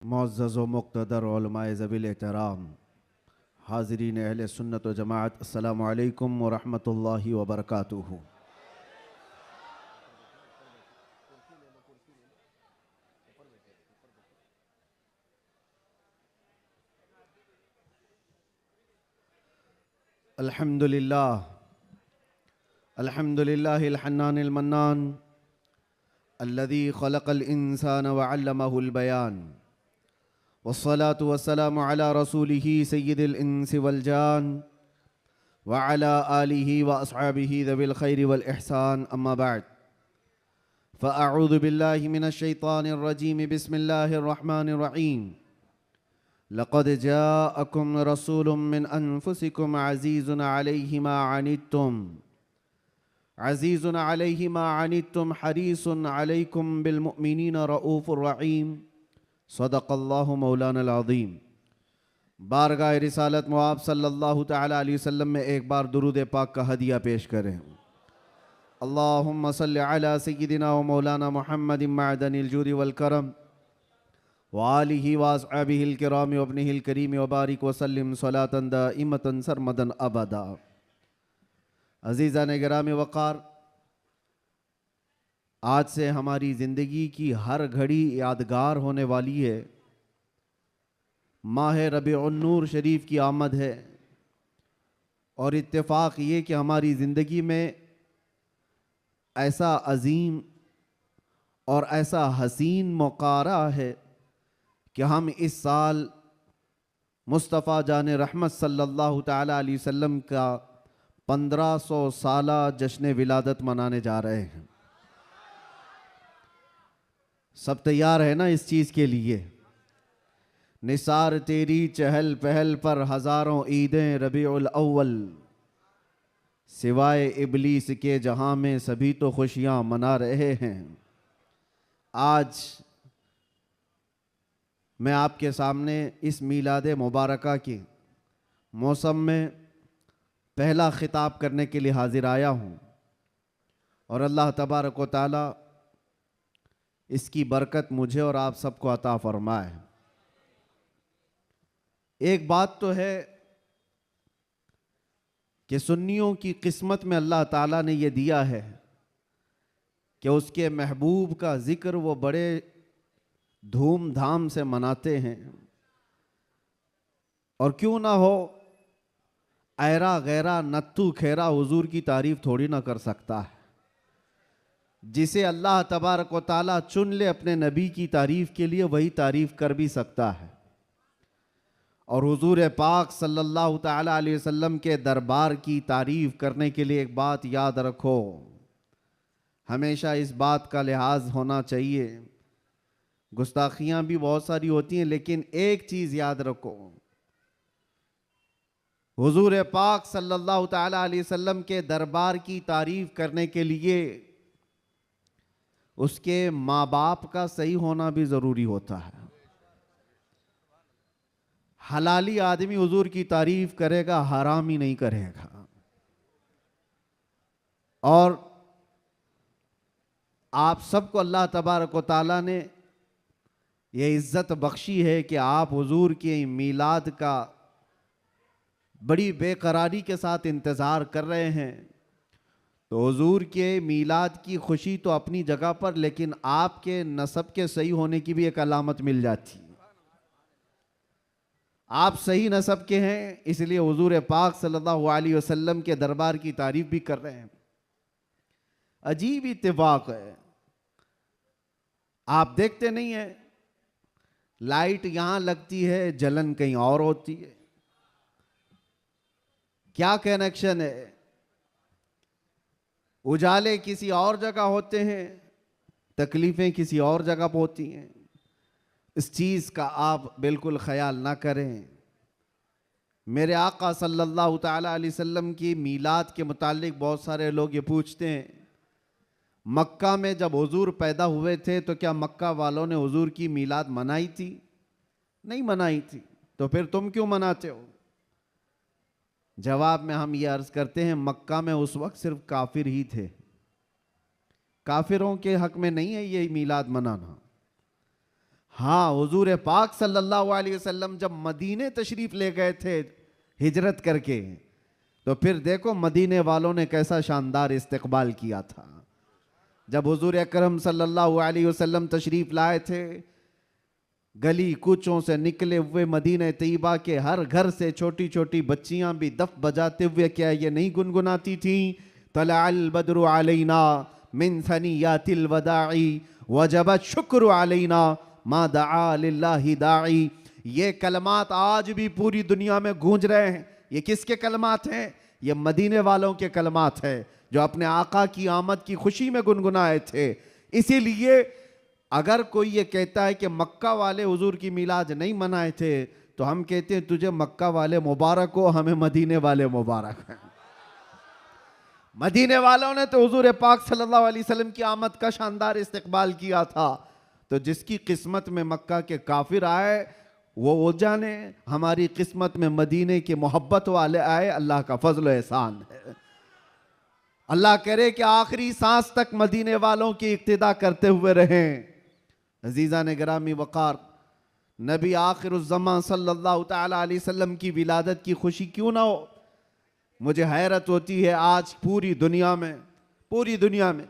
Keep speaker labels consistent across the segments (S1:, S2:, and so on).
S1: मुअज़्ज़ज़ व मुक़्तदर उलमाए ज़वील एहतराम, हाज़रीन अहले सुन्नत व जमाअत, अस्सलामु अलैकुम व रहमतुल्लाहि व बरकातुहू। अल्हम्दुलिल्लाह अल्हम्दुलिल्लाहिल हन्नानिल मन्नान अल्लज़ी ख़लक़ल इंसान व अल्लमहुल बयान वस्सलातु वस्सलामु अला रसूलिही सय्यिदिल इंसि वल जान व अला आलिही व अस्हाबिही ज़विल खैरि वल इहसान, अम्मा बअद। फ़अऊज़ु बिल्लाहि मिनश शैतानिर रजीम, बिस्मिल्लाहिर रहमानिर रहीम। लक़द जाअकुम रसूलुम मिन अनफुसिकुम अज़ीज़ुन अलैहि मा अनित्तुम हरीसुन अलैकुम बिल मुमिनीना रऊफ़ुर रहीम। सदक़ल्लाहु मौलाना अज़ीम। बारगाह रिसालत मुआब सल्लल्लाहु तआला अलैहि वसल्लम में एक बार दुरूद पाक का हदिया पेश करें। अल्लाहुम्मा सल्लि अला सय्यिदिना व मौलाना मुहम्मदिन मअदनिल जूदि वल करम व आलिहि व अस्हाबिहिल किराम व इब्निहिल करीम व बारिक व सल्लिम सलातन दाइमतन सरमदन अबदा। अज़ीज़ान गिरामी वक़ार, आज से हमारी ज़िंदगी की हर घड़ी यादगार होने वाली है। माह रबीउन-नूर शरीफ की आमद है और इत्तेफाक ये कि हमारी ज़िंदगी में ऐसा अजीम और ऐसा हसीन मौका आ रहा है कि हम इस साल मुस्तफ़ा जान रहमत सल्लल्लाहु तआला अलैहि वसल्लम का 1500 साला जश्न विलादत मनाने जा रहे हैं। सब तैयार है ना इस चीज़ के लिए? निसार तेरी चहल पहल पर हज़ारों ईदें रबीउल अव्वल, सिवाय इबलीस के जहां में सभी तो खुशियां मना रहे हैं। आज मैं आपके सामने इस मीलाद मुबारका के मौसम में पहला खिताब करने के लिए हाजिर आया हूँ और अल्लाह तबारक व तआला इसकी बरकत मुझे और आप सबको अता फरमाए। एक बात तो है कि सुन्नियों की किस्मत में अल्लाह ताला ने यह दिया है कि उसके महबूब का जिक्र वो बड़े धूमधाम से मनाते हैं। और क्यों ना हो, ऐरा गैरा नत्तू खेरा हुजूर की तारीफ थोड़ी ना कर सकता है। जिसे अल्लाह तबारक व ताला चुन ले अपने नबी की तारीफ के लिए, वही तारीफ कर भी सकता है। और हुजूर पाक सल्लल्लाहु तआला अलैहि वसल्लम के दरबार की तारीफ करने के लिए एक बात याद रखो, हमेशा इस बात का लिहाज होना चाहिए। गुस्ताखियां भी बहुत सारी होती हैं, लेकिन एक चीज याद रखो, हुजूर पाक सल्लल्लाहु तआला अलैहि वसल्लम के दरबार की तारीफ करने के लिए उसके माँ बाप का सही होना भी जरूरी होता है। हलाली आदमी हुजूर की तारीफ करेगा, हरामी नहीं करेगा। और आप सबको अल्लाह तबारक व तआला ने ये इज्जत बख्शी है कि आप हुजूर के मीलाद का बड़ी बेकरारी के साथ इंतज़ार कर रहे हैं। तो हुजूर के मीलाद की खुशी तो अपनी जगह पर, लेकिन आपके नसब के सही होने की भी एक अलामत मिल जाती। आप सही नसब के हैं, इसलिए हुजूर पाक सल्लल्लाहु अलैहि वसल्लम के दरबार की तारीफ भी कर रहे हैं। अजीब इत्तेफाक है, आप देखते नहीं है, लाइट यहां लगती है, जलन कहीं और होती है। क्या कनेक्शन है? उजाले किसी और जगह होते हैं, तकलीफें किसी और जगह पर होती हैं। इस चीज का आप बिल्कुल ख्याल ना करें। मेरे आका सल्लल्लाहु तआला अलैहि वसल्लम की मीलाद के मुतालिक बहुत सारे लोग ये पूछते हैं, मक्का में जब हुजूर पैदा हुए थे तो क्या मक्का वालों ने हुजूर की मीलाद मनाई थी? नहीं मनाई थी, तो फिर तुम क्यों मनाते हो? जवाब में हम ये अर्ज करते हैं, मक्का में उस वक्त सिर्फ काफिर ही थे, काफिरों के हक में नहीं है ये मीलाद मनाना। हाँ, हुजूर पाक सल्लल्लाहु अलैहि वसल्लम जब मदीने तशरीफ ले गए थे हिजरत करके, तो फिर देखो मदीने वालों ने कैसा शानदार इस्तकबाल किया था। जब हुजूर अकरम सल्लल्लाहु अलैहि वसल्लम तशरीफ लाए थे, गली कूचों से निकले हुए मदीने तैयबा के हर घर से छोटी छोटी बच्चियां भी दफ बजाते हुए क्या ये नहीं गुनगुनाती थी, तलअल बद्रु अलैना मिन सनियातिल वदाई वजबत शुक्र अलैना मा दआ लिल्लाहि दाई। ये कलमात आज भी पूरी दुनिया में गूंज रहे हैं। ये किसके कलमात हैं? ये मदीने वालों के कलमात हैं जो अपने आका की आमद की खुशी में गुनगुनाए थे। इसीलिए अगर कोई ये कहता है कि मक्का वाले हुजूर की मिलाद नहीं मनाए थे, तो हम कहते हैं तुझे मक्का वाले मुबारक हो, हमें मदीने वाले मुबारक हैं। मदीने वालों ने तो हुजूर पाक सल्लल्लाहु अलैहि वसल्लम की आमद का शानदार इस्तकबाल किया था। तो जिसकी किस्मत में मक्का के काफिर आए वो जाने, हमारी किस्मत में मदीने के मोहब्बत वाले आए, अल्लाह का फजल एहसान है। अल्लाह करे कि आखिरी सांस तक मदीने वालों की इक्तिदा करते हुए रहें। अजीज़ा ने गिरामी वक़ार, नबी आखिरुज़्ज़मान सल्लल्लाहु तआला अलैहि वसल्लम की विलादत की खुशी क्यों ना हो। मुझे हैरत होती है आज पूरी दुनिया में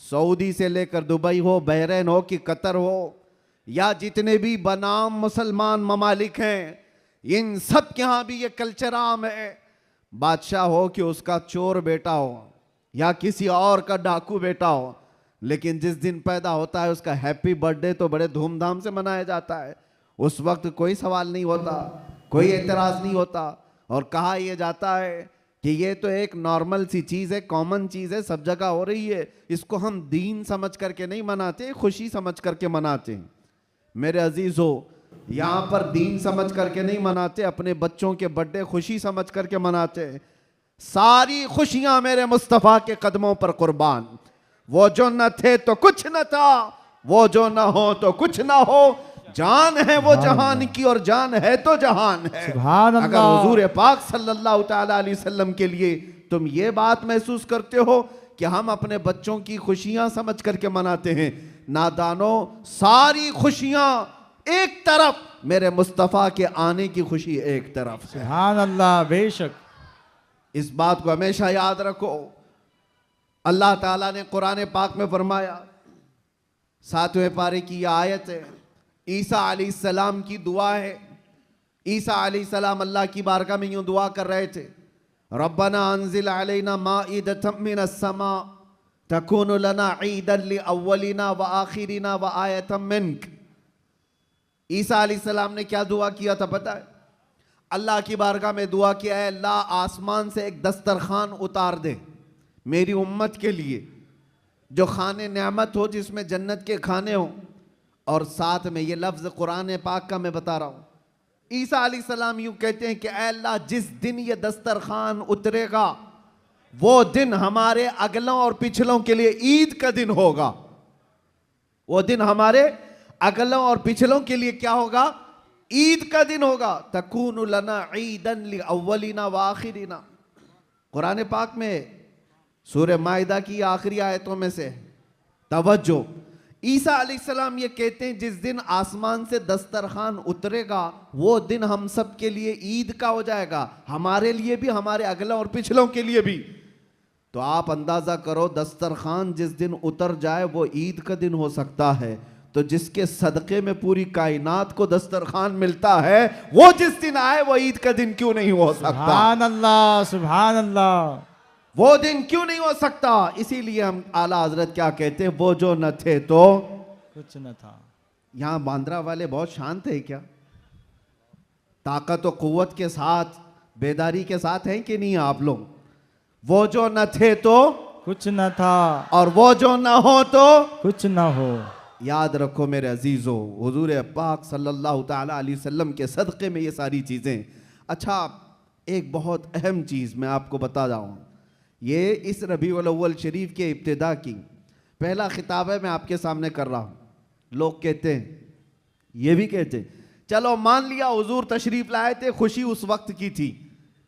S1: सऊदी से लेकर दुबई हो, बहरीन हो कि कतर हो, या जितने भी बनाम मुसलमान ममालिक हैं, इन सब के यहाँ भी ये कल्चर आम है। बादशाह हो कि उसका चोर बेटा हो या किसी और का डाकू बेटा हो, लेकिन जिस दिन पैदा होता है उसका हैप्पी बर्थडे तो बड़े धूमधाम से मनाया जाता है। उस वक्त कोई सवाल नहीं होता, कोई एतराज़ नहीं होता, और कहा यह जाता है कि ये तो एक नॉर्मल सी चीज़ है, कॉमन चीज़ है, सब जगह हो रही है, इसको हम दीन समझ करके नहीं मनाते, खुशी समझ करके मनाते हैं। मेरे अजीज़ों, यहाँ पर दीन समझ करके नहीं मनाते, अपने बच्चों के बर्थडे खुशी समझ करके मनाते हैं। सारी खुशियाँ मेरे मुस्तफ़ा के कदमों पर कुर्बान। वो जो न थे तो कुछ न था, वो जो न हो तो कुछ न हो, जान है वो जहान की और जान है तो जहान है। अगर हुजूर पाक सल्लल्लाहु तआला अलैहि वसल्लम के लिए तुम ये बात महसूस करते हो कि हम अपने बच्चों की खुशियां समझ करके मनाते हैं, नादानो, सारी खुशियां एक तरफ, मेरे मुस्तफ़ा के आने की खुशी एक तरफ।
S2: सुभान अल्लाह, बेशक।
S1: इस बात को हमेशा याद रखो। अल्लाह ताला ने कुरान पाक में फरमाया, 7वें पारे की यह आयत है, ईसा अलैहिस्सलाम की दुआ है। ईसा अलैहिस्सलाम अल्लाह की बारगाह में यूं दुआ कर रहे थे, रब्बना अंजिल अलैना माइदतम मिनस समा तकूनु लना ईदन लिअव्वलिना व आखिरिना व आयतम मिनक। ईसा अलैहिस्सलाम ने क्या दुआ किया था पता है? अल्लाह की बारगाह में दुआ किया है, अल्लाह आसमान से एक दस्तरखान उतार दे मेरी उम्मत के लिए, जो खाने नेमत हो, जिसमें जन्नत के खाने हो, और साथ में ये लफ्ज़ कुरान पाक का मैं बता रहा हूँ। ईसा अलैहिस्सलाम यूँ कहते हैं कि ऐ अल्लाह, जिस दिन ये दस्तरखान उतरेगा वो दिन हमारे अगलों और पिछलों के लिए ईद का दिन होगा। वो दिन हमारे अगलों और पिछलों के लिए क्या होगा? ईद का दिन होगा। तकूनु लना ईदन लिअव्वलिना व आखिरिना। कुरान पाक में सूरह माइदा की आखिरी आयतों में से तवज्जो, ईसा अलैहिस्सलाम ये कहते हैं जिस दिन आसमान से दस्तरखान उतरेगा वो दिन हम सब के लिए ईद का हो जाएगा, हमारे लिए भी, हमारे अगलों और पिछलों के लिए भी। तो आप अंदाजा करो, दस्तरखान जिस दिन उतर जाए वो ईद का दिन हो सकता है, तो जिसके सदक़े में पूरी कायनात को दस्तरखान मिलता है, वो जिस दिन आए वो ईद का दिन क्यों नहीं हो सकता?
S2: सुभान अल्लाह, सुभान अल्लाह।
S1: वो दिन क्यों नहीं हो सकता? इसीलिए हम आला हजरत क्या कहते हैं, वो जो न थे तो
S2: कुछ न था।
S1: यहाँ बांद्रा वाले बहुत शांत है क्या? ताकत और कुव्वत के साथ, बेदारी के साथ हैं कि नहीं आप लोग? वो जो न थे तो
S2: कुछ न था,
S1: और वो जो न हो तो
S2: कुछ न हो।
S1: याद रखो मेरे अजीजों, हुजूर पाक सल्लल्लाहु तआला अलैहि वसल्लम के सदक़े में ये सारी चीज़ें। अच्छा, एक बहुत अहम चीज़ मैं आपको बता जाऊँ, ये इस रबीउल अव्वल शरीफ के इब्तिदा की पहला खिताब है, मैं आपके सामने कर रहा हूँ। लोग कहते हैं, ये भी कहते हैं, चलो मान लिया हुजूर तशरीफ लाए थे, खुशी उस वक्त की थी,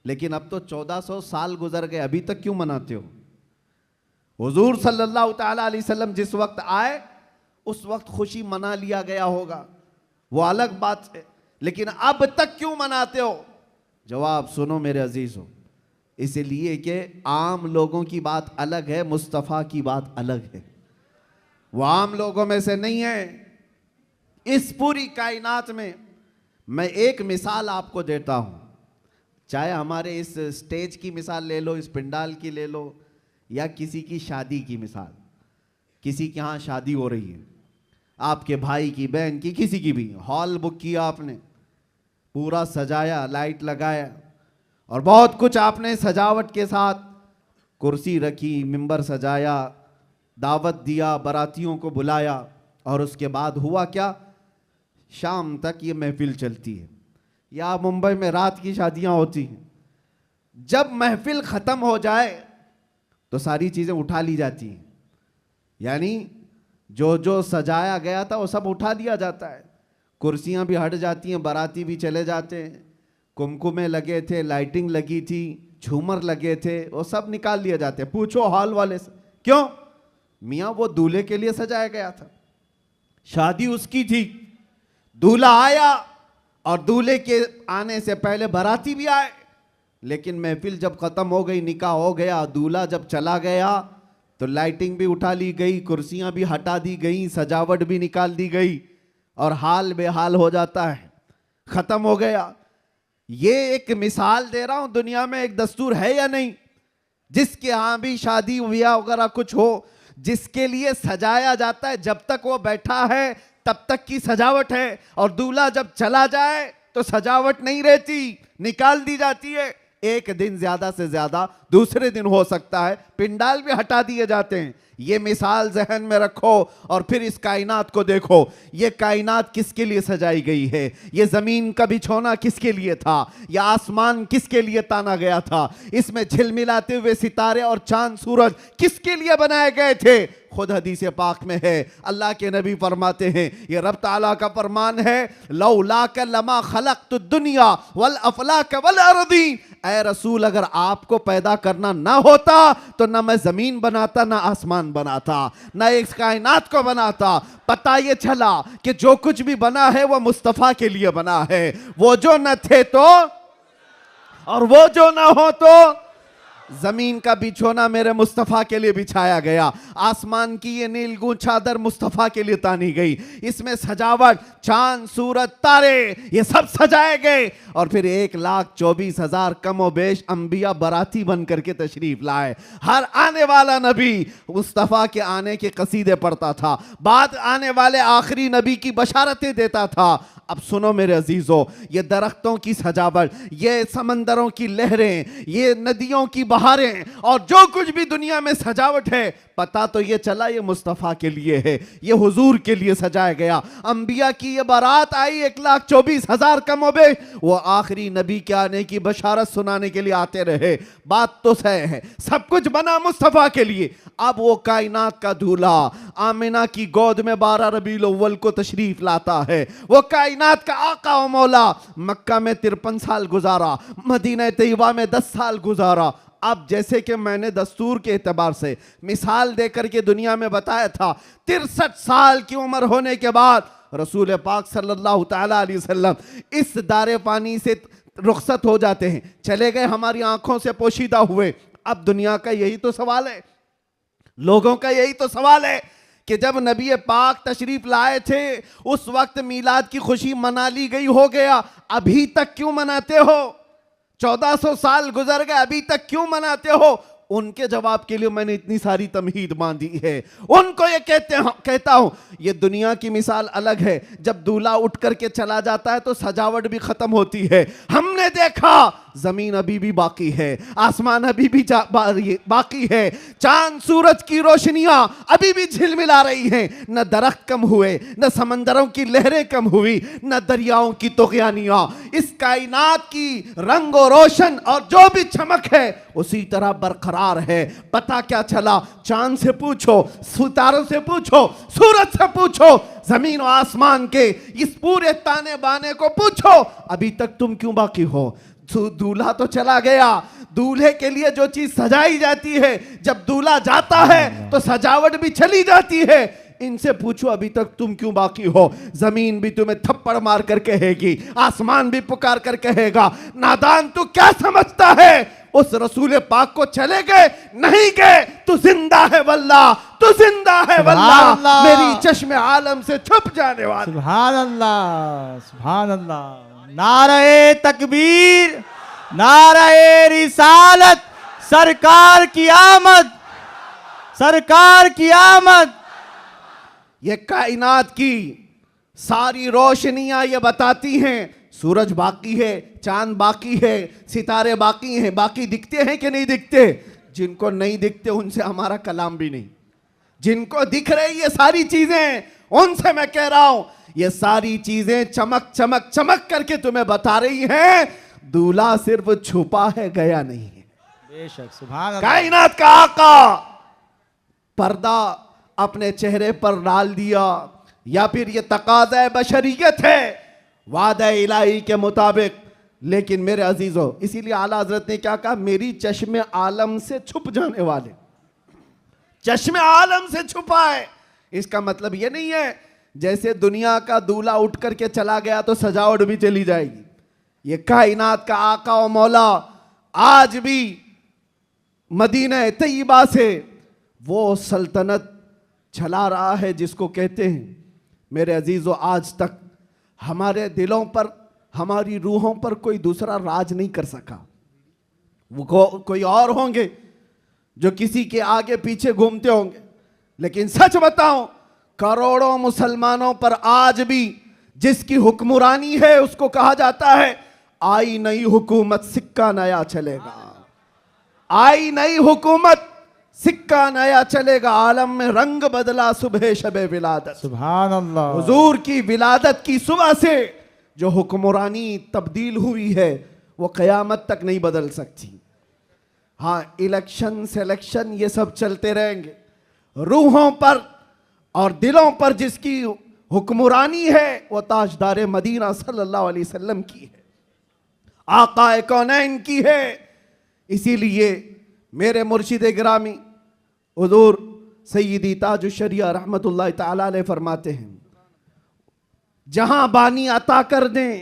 S1: लेकिन अब तो 1400 साल गुजर गए, अभी तक क्यों मनाते हो? हुजूर सल्लल्लाहु तआला अलैहि वसल्लम जिस वक्त आए उस वक्त खुशी मना लिया गया होगा, वो अलग बात है, लेकिन अब तक क्यों मनाते हो? जवाब सुनो मेरे अजीज हो, इसलिए कि आम लोगों की बात अलग है, मुस्तफ़ा की बात अलग है। वो आम लोगों में से नहीं है। इस पूरी कायनात में मैं एक मिसाल आपको देता हूं, चाहे हमारे इस स्टेज की मिसाल ले लो, इस पंडाल की ले लो, या किसी की शादी की मिसाल। किसी के यहाँ शादी हो रही है, आपके भाई की, बहन की, किसी की भी, हॉल बुक किया आपने, पूरा सजाया, लाइट लगाया और बहुत कुछ आपने सजावट के साथ, कुर्सी रखी, मिंबर सजाया, दावत दिया, बारातियों को बुलाया, और उसके बाद हुआ क्या? शाम तक ये महफिल चलती है। या मुंबई में रात की शादियां होती हैं। जब महफिल ख़त्म हो जाए तो सारी चीज़ें उठा ली जाती हैं, यानी जो जो सजाया गया था वो सब उठा दिया जाता है। कुर्सियां भी हट जाती हैं, बाराती भी चले जाते हैं, कुमकुमे लगे थे, लाइटिंग लगी थी, झूमर लगे थे, वो सब निकाल लिए जाते हैं। पूछो हॉल वाले से, क्यों? मियाँ वो दूल्हे के लिए सजाया गया था, शादी उसकी थी, दूल्हा आया और दूल्हे के आने से पहले बाराती भी आए, लेकिन महफिल जब ख़त्म हो गई, निकाह हो गया, दूल्हा जब चला गया तो लाइटिंग भी उठा ली गई, कुर्सियां भी हटा दी गई, सजावट भी निकाल दी गई, और हाल बेहाल हो जाता है, ख़त्म हो गया। ये एक मिसाल दे रहा हूं, दुनिया में एक दस्तूर है या नहीं, जिसके यहाँ भी शादी ब्याह वगैरह कुछ हो, जिसके लिए सजाया जाता है, जब तक वो बैठा है तब तक की सजावट है, और दूल्हा जब चला जाए तो सजावट नहीं रहती, निकाल दी जाती है। एक दिन ज्यादा से ज्यादा दूसरे दिन हो सकता है, पिंडाल भी हटा दिए जाते हैं। ये मिसाल जहन में रखो और फिर इस कायनात को देखो। ये कायनात किसके लिए सजाई गई है? ये जमीन का बिछोना किसके लिए था? यह आसमान किसके लिए ताना गया था? इसमें झिलमिलाते हुए सितारे और चांद सूरज किसके लिए बनाए गए थे? खुद हदीस पाक में है, अल्लाह के नबी फरमाते हैं, ये रब ताला का फरमान है, लौलाक लमा खलक़तु दुनिया वल अफलाक वल अर्दी। ऐ रसूल, अगर आपको पैदा करना ना होता तो ना मैं जमीन बनाता, ना आसमान बनाता, ना इस कायनात को बनाता। पता ये चला कि जो कुछ भी बना है वो मुस्तफ़ा के लिए बना है। वो जो न थे तो, और वो जो ना हो तो, जमीन का बिछोना मेरे मुस्तफ़ा के लिए बिछाया गया, आसमान की ये नीलगूं चादर मुस्तफ़ा के लिए तानी गई, इसमें सजावट, चांद सूरज तारे, ये सब सजाए गए, और फिर 1,24,000 कम बेश अंबिया बराती बन करके तशरीफ लाए। हर आने वाला नबी मुस्तफ़ा के आने के कसीदे पढ़ता था, बाद आने वाले आखिरी नबी की बशारतें देता था। अब सुनो मेरे अजीजों, ये दरख्तों की सजावट, ये समंदरों की लहरें, ये नदियों की बहारें, और जो कुछ भी दुनिया में सजावट है, पता तो ये चला ये मुस्तफ़ा के लिए है, ये हुजूर के लिए सजाया गया। अंबिया की ये बारात आई 1,24,000 कमोबे, वो आखिरी नबी के आने की बशारत सुनाने के लिए आते रहे। बात तो सही है, सब कुछ बना मुस्तफ़ा के लिए। अब वो कायनात का दूल्हा आमिना की गोद में 12 रबीउल अव्वल को तशरीफ लाता है। वो कायनात का आका व मौला मक्का में 53 साल गुजारा, मदीना तैयबा में 10 साल गुजारा। अब जैसे कि मैंने दस्तूर के एतबार से मिसाल देकर के दुनिया में बताया था, 63 साल की उम्र होने के बाद रसूल पाक सल्लल्लाहु तआला अलैहि वसल्लम इस दारे पानी से रुखसत हो जाते हैं, चले गए, हमारी आंखों से पोशीदा हुए। अब दुनिया का यही तो सवाल है, लोगों का यही तो सवाल है कि जब नबी पाक तशरीफ लाए थे उस वक्त मीलाद की खुशी मना ली गई, हो गया, अभी तक क्यों मनाते हो? 1400 साल गुजर गए, अभी तक क्यों मनाते हो? उनके जवाब के लिए मैंने इतनी सारी तमहीद बांधी है। उनको ये कहता हूं, ये दुनिया की मिसाल अलग है। जब दूल्हा उठ करके चला जाता है तो सजावट भी खत्म होती है। हमने देखा जमीन अभी भी बाकी है, आसमान अभी भी बाकी है, चांद सूरज की रोशनियां अभी भी झिलमिला रही हैं। न दरख्त कम हुए, न समंदरों की लहरें कम हुई, न दरियाओं की तुग़यानियां। इस कायनात की रंग और रोशन और जो भी चमक है उसी तरह बरकरार है। पता क्या चला? चांद से पूछो, सितारों से पूछो, सूरज से पूछो, जमीन और आसमान के इस पूरे ताने बाने को पूछो, अभी तक तुम क्यों बाकी हो? दूल्हा तो चला गया, दूल्हे के लिए जो चीज सजाई जाती है, जब दूल्हा जाता है तो सजावट भी चली जाती है। इनसे पूछो अभी तक तुम क्यों बाकी हो। जमीन भी तुम्हें थप्पड़ मार कर कहेगी, आसमान भी पुकार कर कहेगा, नादान तू क्या समझता है, उस रसूल पाक को चले गए नहीं गए, तू जिंदा है वल्लाह, तू जिंदा है वल्लाह, मेरी चश्मे आलम से छुप जाने वाला।
S2: सुभान अल्लाह, सुभान अल्लाह। नारे तकबीर, नारे रिसालत, सरकार की आमद, सरकार की आमद।
S1: ये कायनात की सारी रोशनियां ये बताती हैं सूरज बाकी है, चांद बाकी है, सितारे बाकी हैं। बाकी दिखते हैं कि नहीं दिखते? जिनको नहीं दिखते उनसे हमारा कलाम भी नहीं। जिनको दिख रही ये सारी चीजें, उनसे मैं कह रहा हूं ये सारी चीजें चमक चमक चमक करके तुम्हें बता रही हैं दूल्हा सिर्फ छुपा है, गया नहीं है।
S2: बेशक, सुभान अल्लाह।
S1: कायनात का आका पर्दा अपने चेहरे पर डाल दिया, या फिर ये तकाज़ा बशरियत है वादा इलाही के मुताबिक। लेकिन मेरे अजीजों, इसीलिए आला हजरत ने क्या कहा, मेरी चश्मे आलम से छुप जाने वाले, चश्मे आलम से छुपा है। इसका मतलब ये नहीं है जैसे दुनिया का दूल्हा उठ करके चला गया तो सजावट भी चली जाएगी। ये कायनात का आका और मौला आज भी मदीना तैयबा से वो सल्तनत चला रहा है जिसको कहते हैं मेरे अजीजों, आज तक हमारे दिलों पर, हमारी रूहों पर कोई दूसरा राज नहीं कर सका। वो कोई और होंगे जो किसी के आगे पीछे घूमते होंगे, लेकिन सच बताऊं करोड़ों मुसलमानों पर आज भी जिसकी हुक्मरानी है उसको कहा जाता है आई नई हुकूमत सिक्का नया चलेगा, आई नई हुकूमत सिक्का नया चलेगा। आलम में रंग बदला सुबह शबे विलादत,
S2: सुभान अल्लाह।
S1: हुजूर की विलादत की सुबह से जो हुक्मरानी तब्दील हुई है वो क़यामत तक नहीं बदल सकती। हाँ, इलेक्शन सिलेक्शन ये सब चलते रहेंगे, रूहों पर और दिलों पर जिसकी हुक्मरानी है वो ताजदार मदीना सल्लल्लाहु अलैहि वसल्लम की है, आकाए कौनैन की है। इसीलिए मेरे मुर्शिद गिरामी हुजूर सय्यदी ताजुश शरिया रहमतुल्लाह तआला अलैह फरमाते हैं, जहां बानी अता कर दें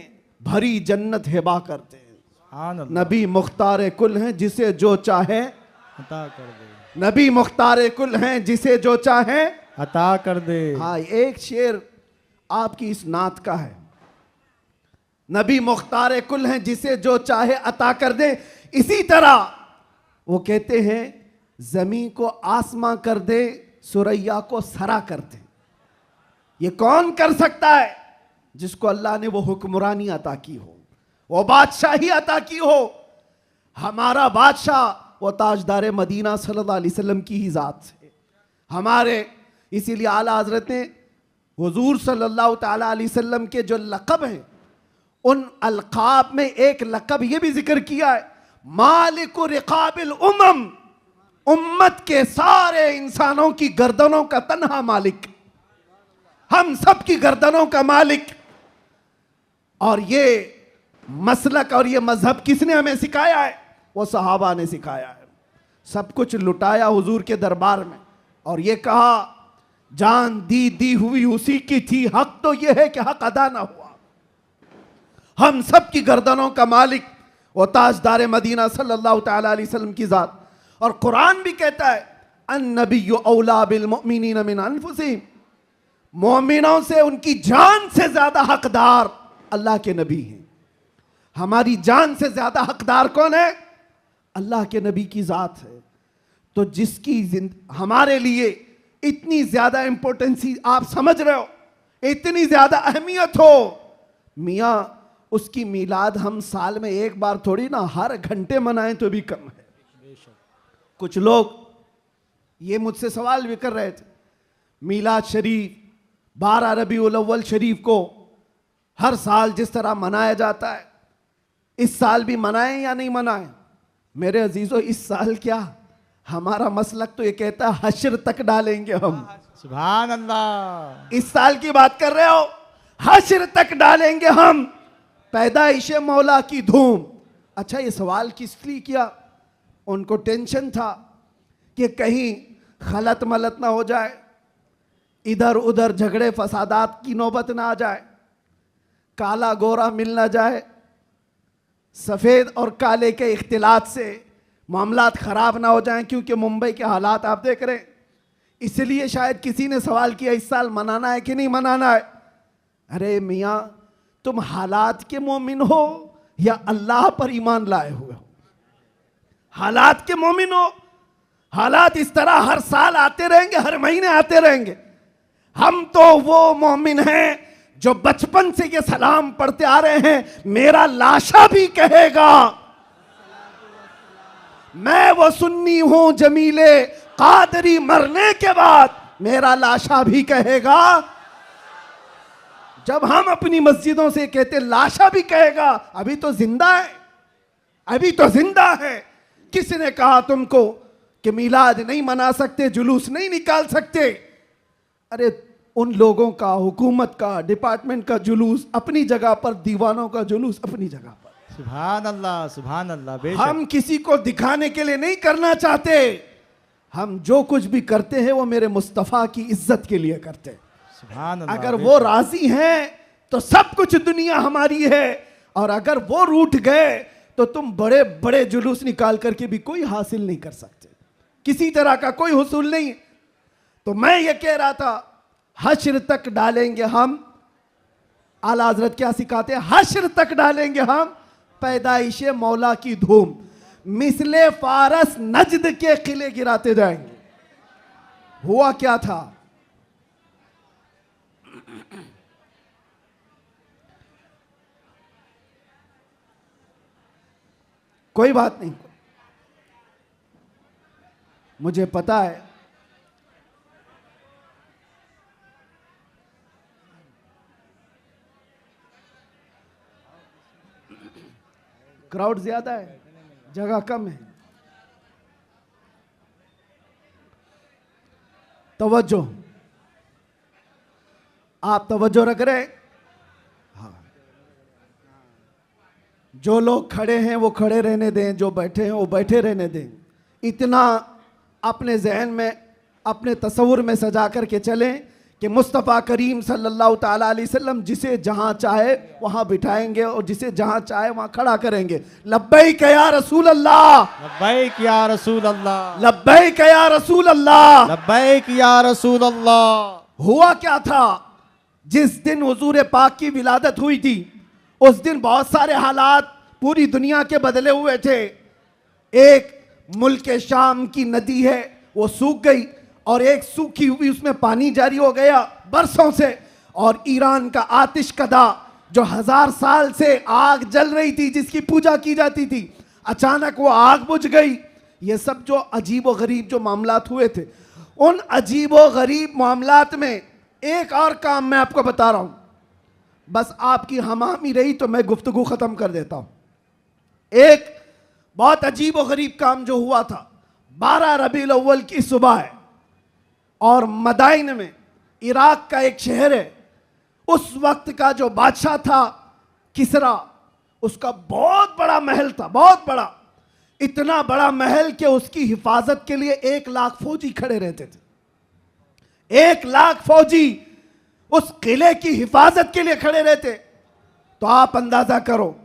S1: भरी जन्नत हिबा कर दें।
S2: सुभान अल्लाह।
S1: नबी मुख्तार कुल हैं जिसे जो चाहे
S2: अता कर दे,
S1: नबी मुख्तार कुल हैं जिसे जो चाहे
S2: अता कर दे।
S1: हाँ, एक शेर आपकी इस नात का है, नबी मुख्तार कुल हैं जिसे जो चाहे अता कर दे। इसी तरह वो कहते हैं जमीन को आसमां कर दे, सुरैया को सरा कर दे। ये कौन कर सकता है? जिसको अल्लाह ने वो हुक्मरानी अता की हो, वो बादशाही अता की हो। हमारा बादशाह वो ताजदार मदीना सल्लल्लाहु अलैहि वसल्लम की ही जात है हमारे। इसीलिए आला हजरत ने हुजूर सल्लल्लाहु ताला अलैहि वसल्लम के जो लक़ब हैं उन अलक़ाब में एक लक़ब ये भी जिक्र किया है, मालिक रिक़ाबिल उम्म, उम्मत के सारे इंसानों की गर्दनों का तन्हा मालिक, हम सब की गर्दनों का मालिक। और ये मसलक और ये मजहब किसने हमें सिखाया है? वो सहाबा ने सिखाया है। सब कुछ लुटाया हुजूर के दरबार में और ये कहा जान दी हुई उसी की थी, हक तो ये है कि हक अदा ना हुआ। हम सब की गर्दनों का मालिक वो ताजदार मदीना सल्लल्लाहु ताला अलैहि वसल्लम की जात। और कुरान भी कहता है अन्नबिय्यु औला बिल मुमिनीन मिन अनफुसिहिम, मोमिनों से उनकी जान से ज्यादा हकदार अल्लाह के नबी हैं। हमारी जान से ज्यादा हकदार कौन है? अल्लाह के नबी की जात है। तो जिसकी हमारे लिए इतनी ज्यादा इंपॉर्टेंसी आप समझ रहे हो, इतनी ज्यादा अहमियत हो, मियाँ उसकी मीलाद हम साल में एक बार थोड़ी ना हर घंटे मनाएं तो भी कम है। कुछ लोग ये मुझसे सवाल भी कर रहे थे, मीलाद शरीफ 12 रबीउल अव्वल शरीफ को हर साल जिस तरह मनाया जाता है इस साल भी मनाएं या नहीं मनाएं? मेरे अजीजों, इस साल क्या, हमारा मसलक तो ये कहता है हश्र तक डालेंगे हम।
S2: सुभान अल्लाह।
S1: इस साल की बात कर रहे हो, हश्र तक डालेंगे हम, पैदाइश मौला की धूम। अच्छा, ये सवाल किस लिए किया? उनको टेंशन था कि कहीं खलत मलत ना हो जाए, इधर उधर झगड़े फसादात की नौबत ना आ जाए, काला गोरा मिल ना जाए, सफेद और काले के इख्तिलात से मामलात खराब ना हो जाएं, क्योंकि मुंबई के हालात आप देख रहे हैं। इसलिए शायद किसी ने सवाल किया इस साल मनाना है कि नहीं मनाना है। अरे मियाँ, तुम हालात के मोमिन हो या अल्लाह पर ईमान लाए हुए हो? हालात के मोमिन हो। हालात इस तरह हर साल आते रहेंगे, हर महीने आते रहेंगे। हम तो वो मोमिन हैं जो बचपन से ये सलाम पढ़ते आ रहे हैं, मेरा लाशा भी कहेगा मैं वो सुन्नी हूं जमीले कादरी, मरने के बाद मेरा लाशा भी कहेगा। जब हम अपनी मस्जिदों से कहते लाशा भी कहेगा, अभी तो जिंदा है, अभी तो जिंदा है। किसने कहा तुमको कि मिलाद नहीं मना सकते, जुलूस नहीं निकाल सकते? अरे उन लोगों का, हुकूमत का, डिपार्टमेंट का जुलूस अपनी जगह पर, दीवानों का जुलूस अपनी जगह पर।
S2: सुभान अल्लाह, सुभान अल्लाह।
S1: हम किसी को दिखाने के लिए नहीं करना चाहते। हम जो कुछ भी करते हैं वो मेरे मुस्तफ़ा की इज्जत के लिए करते हैं।
S2: सुभान अल्लाह।
S1: अगर वो राजी हैं तो सब कुछ दुनिया हमारी है, और अगर वो रूठ गए तो तुम बड़े बड़े जुलूस निकाल करके भी कोई हासिल नहीं कर सकते, किसी तरह का कोई हुसूल नहीं। तो मैं ये कह रहा था, हश्र तक डालेंगे हम, आला हजरत क्या सिखाते हैं, हश्र तक डालेंगे हम पैदाइशे मौला की धूम, मिसले फारस नजद के किले गिराते जाएंगे। हुआ क्या था, कोई बात नहीं, मुझे पता है क्राउड ज्यादा है, जगह कम है। तवज्जो, आप तवज्जो रख रहे हैं? हाँ। जो लोग खड़े हैं वो खड़े रहने दें, जो बैठे हैं वो बैठे रहने दें। इतना अपने जहन में, अपने तसव्वुर में सजा करके चलें कि मुस्तफ़ा करीम सल्लल्लाहु ताला अलैहि वसल्लम जिसे जहां चाहे वहां बिठाएंगे और जिसे जहां चाहे वहां खड़ा करेंगे। लब्बैक या रसूल अल्लाह,
S2: लब्बैक या रसूल अल्लाह,
S1: लब्बैक या रसूल अल्लाह,
S2: लब्बैक या रसूल अल्लाह।
S1: हुआ क्या था, जिस दिन हुजूर पाक की विलादत हुई थी उस दिन बहुत सारे हालात पूरी दुनिया के बदले हुए थे। एक मुल्क शाम की नदी है वो सूख गई, और एक सूखी हुई उसमें पानी जारी हो गया बरसों से। और ईरान का आतिश कदा जो 1000 साल से आग जल रही थी, जिसकी पूजा की जाती थी, अचानक वो आग बुझ गई। ये सब जो अजीब व गरीब जो मामलात हुए थे, उन अजीब व गरीब मामलात में एक और काम मैं आपको बता रहा हूं, बस आपकी हमामी रही तो मैं गुफ्तगू खत्म कर देता हूं। एक बहुत अजीब व गरीब काम जो हुआ था, 12 रबीउल अव्वल की सुबह है, और मदाइन में, इराक का एक शहर है, उस वक्त का जो बादशाह था किसरा, उसका बहुत बड़ा महल था, बहुत बड़ा, इतना बड़ा महल कि उसकी हिफाजत के लिए 1 लाख फौजी खड़े रहते थे। 1 लाख फौजी उस किले की हिफाजत के लिए खड़े रहते। तो आप अंदाजा करो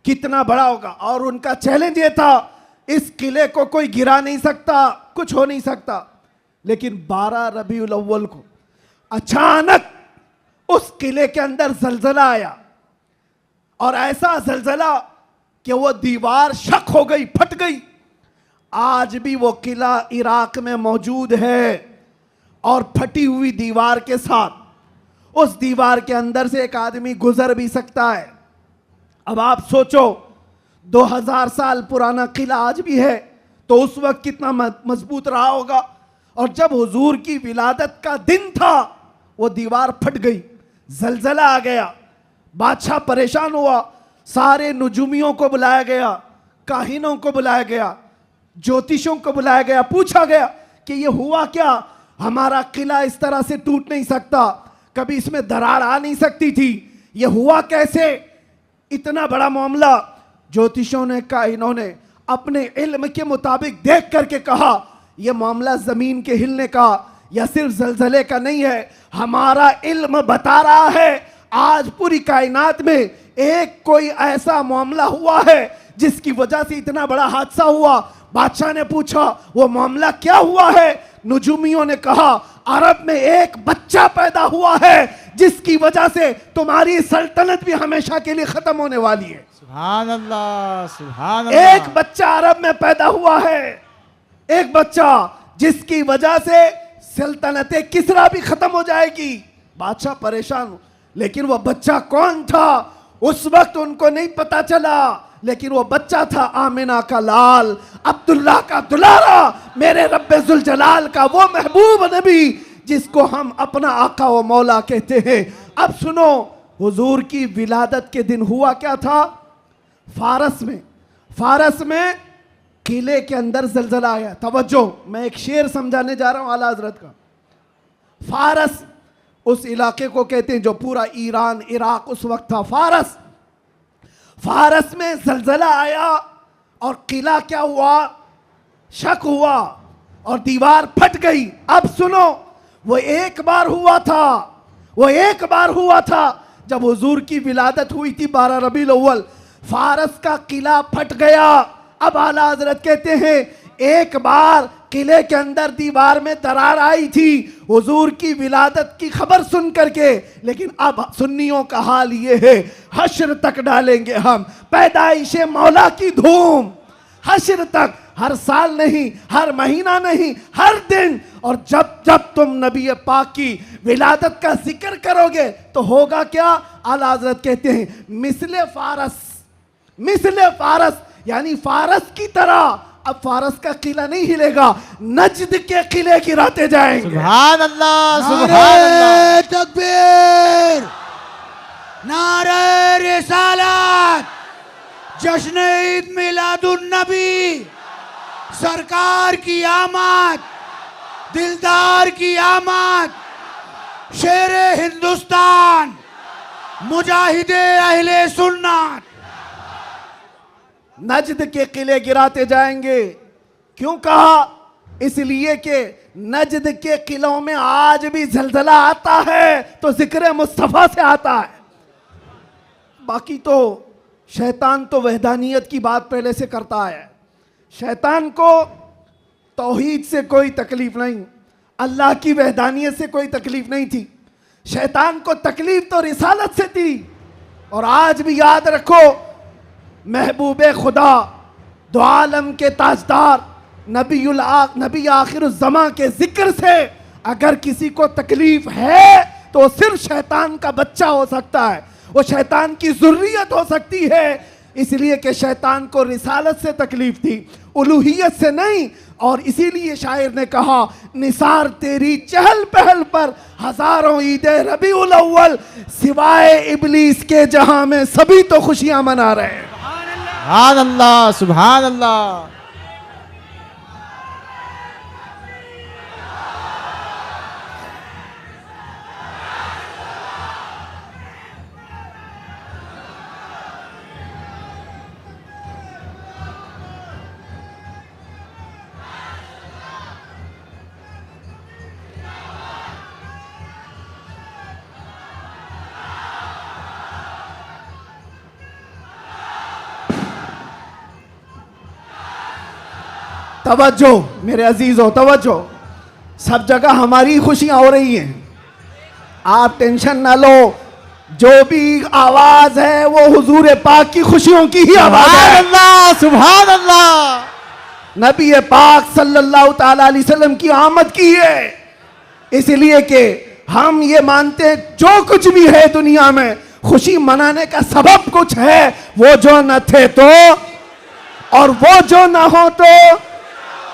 S1: कितना बड़ा होगा। और उनका चैलेंज ये था, इस किले को कोई गिरा नहीं सकता, कुछ हो नहीं सकता। लेकिन 12 रबीउल अव्वल को अचानक उस किले के अंदर जलजला आया, और ऐसा जलजला कि वो दीवार शक हो गई, फट गई। आज भी वो किला इराक में मौजूद है, और फटी हुई दीवार के साथ उस दीवार के अंदर से एक आदमी गुजर भी सकता है। अब आप सोचो, 2000 साल पुराना किला आज भी है, तो उस वक्त कितना मजबूत रहा होगा। और जब हुजूर की विलादत का दिन था, वो दीवार फट गई, जलजला आ गया, बादशाह परेशान हुआ, सारे नुजुमियों को बुलाया गया, काहिनों को बुलाया गया, ज्योतिषों को बुलाया गया, पूछा गया कि ये हुआ क्या, हमारा किला इस तरह से टूट नहीं सकता, कभी इसमें दरार आ नहीं सकती थी, ये हुआ कैसे, इतना बड़ा मामला। ज्योतिषों ने, काहिनों ने अपने इल्म के मुताबिक देख करके कहा, यह मामला जमीन के हिलने का, या सिर्फ जलजले का नहीं है, हमारा इल्म बता रहा है आज पूरी कायनात में एक कोई ऐसा मामला हुआ है जिसकी वजह से इतना बड़ा हादसा हुआ। बादशाह ने पूछा वो मामला क्या हुआ है? नुजूमियों ने कहा अरब में एक बच्चा पैदा हुआ है जिसकी वजह से तुम्हारी सल्तनत भी हमेशा के लिए खत्म होने वाली है।
S2: सुभान अल्लाह, सुभान अल्लाह।
S1: एक बच्चा अरब में पैदा हुआ है, एक बच्चा जिसकी वजह से सल्तनत किसरा भी खत्म हो जाएगी। बादशाह परेशान, लेकिन वो बच्चा कौन था उस वक्त उनको नहीं पता चला, लेकिन वो बच्चा था आमिना का लाल, अब्दुल्ला का दुलारा, मेरे रब्बे जुल जलाल का वो महबूब नबी जिसको हम अपना आका व मौला कहते हैं। अब सुनो, हुजूर की विलादत के दिन हुआ क्या था? फारस में किले के अंदर जलजला आया। तवज्जो, मैं एक शेर समझाने जा रहा हूं आला हजरत का। फारस उस इलाके को कहते हैं जो पूरा ईरान इराक उस वक्त था। फारस में जलजला आया और किला क्या हुआ? शक हुआ और दीवार फट गई। अब सुनो, वो एक बार हुआ था जब हुजूर की विलादत हुई थी 12 रबीउल अव्वल। फारस का किला फट गया। अब आला हजरत कहते हैं एक बार किले के अंदर दीवार में दरार आई थी हुजूर की विलादत की खबर सुन करके, लेकिन अब सुन्नियों का हाल ये है हश्र तक डालेंगे हम पैदाइश मौला की धूम। हश्र तक, हर साल नहीं, हर महीना नहीं, हर दिन। और जब तुम नबी पाक की विलादत का जिक्र करोगे तो होगा क्या? आला हजरत कहते हैं मिसले फारस यानी फारस की तरह। अब फारस का किला नहीं हिलेगा, नजद के किले गिराते जाएंगे।
S2: सुभान अल्लाह, सुभान
S3: नारे
S2: अल्लाह।
S3: तकबीर, नारे रिसालत, जश्न ईद मिलादुन नबी, सरकार की आमद, दिलदार की आमद, शेरे हिंदुस्तान, मुजाहिदे अहले सुन्नत।
S1: नजद के किले गिराते जाएंगे। क्यों कहा? इसलिए कि नजद के किलों में आज भी जलजला आता है तो जिक्र मुस्तफा से आता है। बाकी तो शैतान तो वहदानियत की बात पहले से करता है। शैतान को तौहीद से कोई तकलीफ नहीं, अल्लाह की वहदानियत से कोई तकलीफ नहीं थी। शैतान को तकलीफ तो रिसालत से थी। और आज भी याद रखो, महबूब खुदा, दो आलम के ताजदार, नबी आखिर ज़मा के जिक्र से अगर किसी को तकलीफ है तो सिर्फ शैतान का बच्चा हो सकता है, वो शैतान की ज़ुर्रियत हो सकती है। इसलिए कि शैतान को रिसालत से तकलीफ थी, उलूहियत से नहीं। और इसीलिए शायर ने कहा निसार तेरी चहल पहल पर हजारों ईदे रबीउल अव्वल, सिवाय इबलीस के जहां में सभी तो खुशियां मना रहे हैं।
S2: सुभान अल्लाह, सुभान अल्लाह।
S1: तवज्जो मेरे अजीजों, तवज्जो। सब जगह हमारी खुशियां हो रही हैं, आप टेंशन ना लो। जो भी आवाज है वो हुजूर पाक की खुशियों की ही आवाज
S2: सुभान
S1: है।
S2: अल्लाह, सुभान अल्लाह।
S1: नबी पाक सल्लल्लाहु ताला अलैहि वसल्लम की आमद की है। इसलिए कि हम ये मानते हैं जो कुछ भी है दुनिया में खुशी मनाने का सबब कुछ है। वो जो न थे तो और वो जो ना हो तो,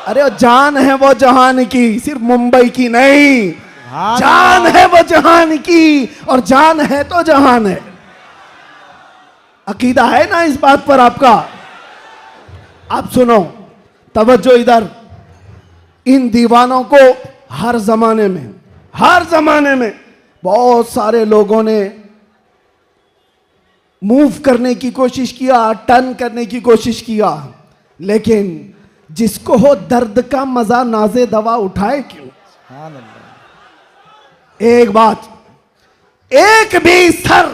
S1: अरे जान है वो जहान की, सिर्फ मुंबई की नहीं, जान है वो जहान की, और जान है तो जहान है। अकीदा है ना इस बात पर आपका? आप सुनो, तवज्जो इधर। इन दीवानों को हर जमाने में बहुत सारे लोगों ने मूव करने की कोशिश किया, टर्न करने की कोशिश किया, लेकिन जिसको हो दर्द का मजा नाजे दवा उठाए क्यों?
S2: सुभान अल्लाह।
S1: एक बात, एक भी सर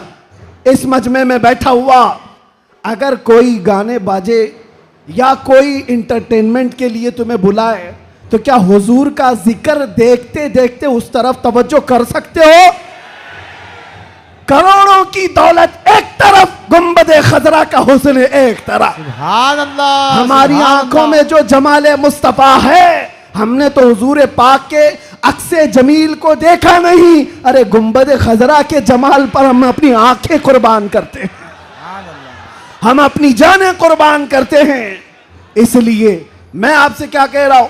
S1: इस मजमे में बैठा हुआ अगर कोई गाने बाजे या कोई इंटरटेनमेंट के लिए तुम्हें बुलाए तो क्या हुजूर का जिक्र देखते देखते उस तरफ तवज्जो कर सकते हो? करोड़ों की दौलत एक तरफ, गुंबदे खजरा का हुस्न एक तरफ।
S2: सुभान अल्लाह।
S1: हमारी
S2: सुभान
S1: आंखों
S2: अल्लाह।
S1: में जो जमाले मुस्तफा है, हमने तो हुजूर पाक के अक्से जमील को देखा नहीं, अरे गुंबदे खजरा के जमाल पर हम अपनी आंखें कुर्बान करते हैं, हम अपनी जानें कुर्बान करते हैं। इसलिए मैं आपसे क्या कह रहा हूं,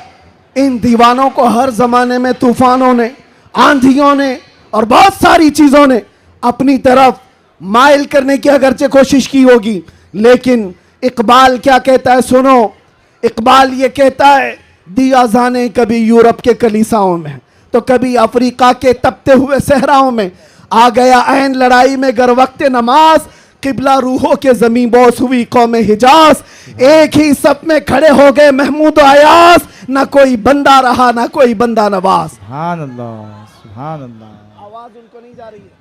S1: इन दीवानों को हर जमाने में तूफानों ने, आंधियों ने और बहुत सारी चीजों ने अपनी तरफ माइल करने की अगरचे कोशिश की होगी, लेकिन इकबाल क्या कहता है सुनो। इकबाल ये कहता है, दिया जाने कभी यूरोप के कलीसाओं में तो कभी अफ्रीका के तपते हुए सहराओं में, आ गया ऐन लड़ाई में गर वक्त नमाज, किबला रूहों के जमीन बोस हुई कौम हिजाज। एक ही सप में खड़े हो गए महमूद अयास, ना कोई बंदा रहा ना कोई बंदा नवाज।
S2: सुभान अल्लाह। सुभान अल्लाह।
S1: आवाज उनको नहीं जा रही है।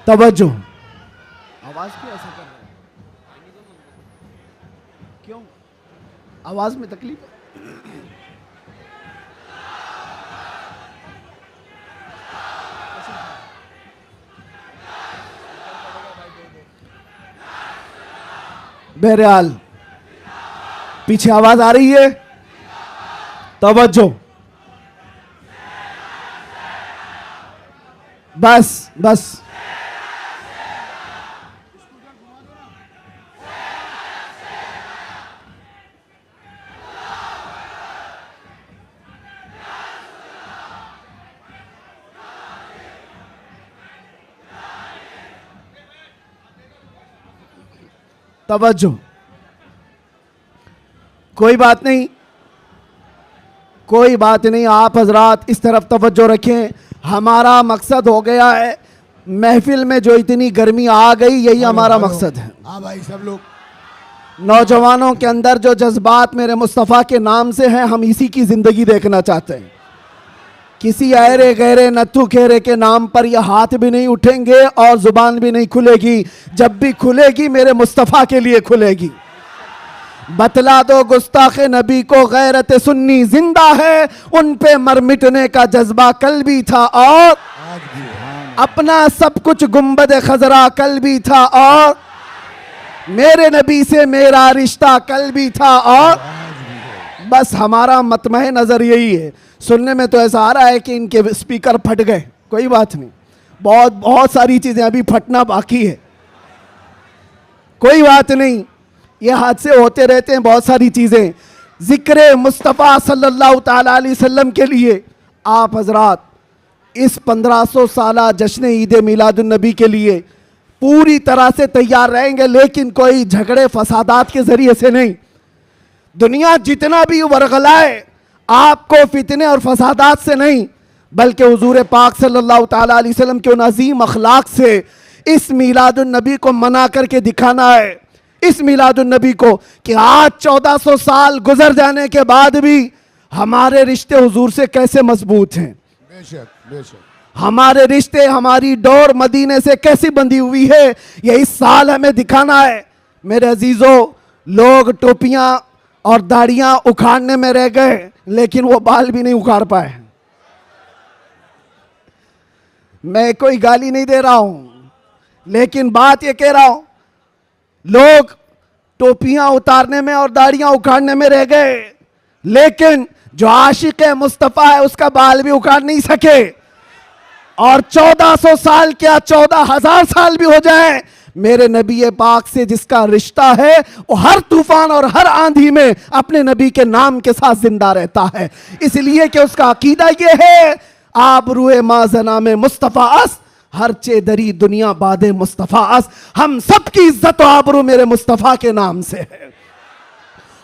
S1: तवज्जो, आवाज क्यों ऐसा कर रहे हैं? क्यों आवाज में तकलीफ है? बहरहाल पीछे आवाज आ रही है, तवज्जो, बस बस। तवज्जो, कोई बात नहीं, कोई बात नहीं, आप हजरात इस तरफ तवज्जो रखें। हमारा मकसद हो गया है, महफिल में जो इतनी गर्मी आ गई, यही हमारा मकसद है।
S3: हाँ भाई, सब लोग
S1: नौजवानों के अंदर जो जज्बात मेरे मुस्तफ़ा के नाम से हैं, हम इसी की जिंदगी देखना चाहते हैं। किसी अहरे गहरे नत्थु खेरे के नाम पर यह हाथ भी नहीं उठेंगे और जुबान भी नहीं खुलेगी। जब भी खुलेगी मेरे मुस्तफ़ा के लिए खुलेगी। बतला दो गुस्ताखे नबी को गैरत सुन्नी जिंदा है, उन पे मर मिटने का जज्बा कल भी था और अपना सब कुछ गुंबद खजरा कल भी था और मेरे नबी से मेरा रिश्ता कल भी था और बस हमारा मतमह नजर यही है। सुनने में तो ऐसा आ रहा है कि इनके स्पीकर फट गए, कोई बात नहीं, बहुत बहुत सारी चीजें अभी फटना बाकी है, कोई बात नहीं, ये हादसे होते रहते हैं बहुत सारी चीजें। जिक्र मुस्तफ़ा सल्लल्लाहु ताला अलैहि वसल्लम के लिए आप हजरात इस 1500 साला जश्न ईद मिलादुन नबी के लिए पूरी तरह से तैयार रहेंगे, लेकिन कोई झगड़े फसादात के जरिए से नहीं। दुनिया जितना भी वरगलाए आपको फितने और फसादात से नहीं, बल्कि हुजूर पाक सल्लल्लाहु ताला अलैहि वसल्लम के उन अजीम अखलाक से इस मिलादुन नबी को मना करके दिखाना है। इस मिलादुन नबी को कि आज 1400 साल गुजर जाने के बाद भी हमारे रिश्ते हुजूर से कैसे मजबूत हैं,
S3: बेशक बेशक,
S1: हमारे रिश्ते, हमारी डोर मदीने से कैसी बंधी हुई है, ये इस साल हमें दिखाना है। मेरे अजीजों, लोग टोपियां और दाढ़ियां उखाड़ने में रह गए, लेकिन वो बाल भी नहीं उखाड़ पाए। मैं कोई गाली नहीं दे रहा हूं, लेकिन बात ये कह रहा हूं, लोग टोपियां उतारने में और दाढ़ियां उखाड़ने में रह गए, लेकिन जो आशिक मुस्तफ़ा है उसका बाल भी उखाड़ नहीं सके। और 1400 साल क्या 14,000 साल भी हो जाए, मेरे नबी पाक से जिसका रिश्ता है वो हर तूफान और हर आंधी में अपने नबी के नाम के साथ जिंदा रहता है। इसलिए कि उसका अकीदा ये है, आप रूए माजना में मुस्तफ़ा अस हर चेदरी दुनिया बादे मुस्तफ़ास, हम सब की इज्जत व आबरू मेरे मुस्तफ़ा के नाम से है।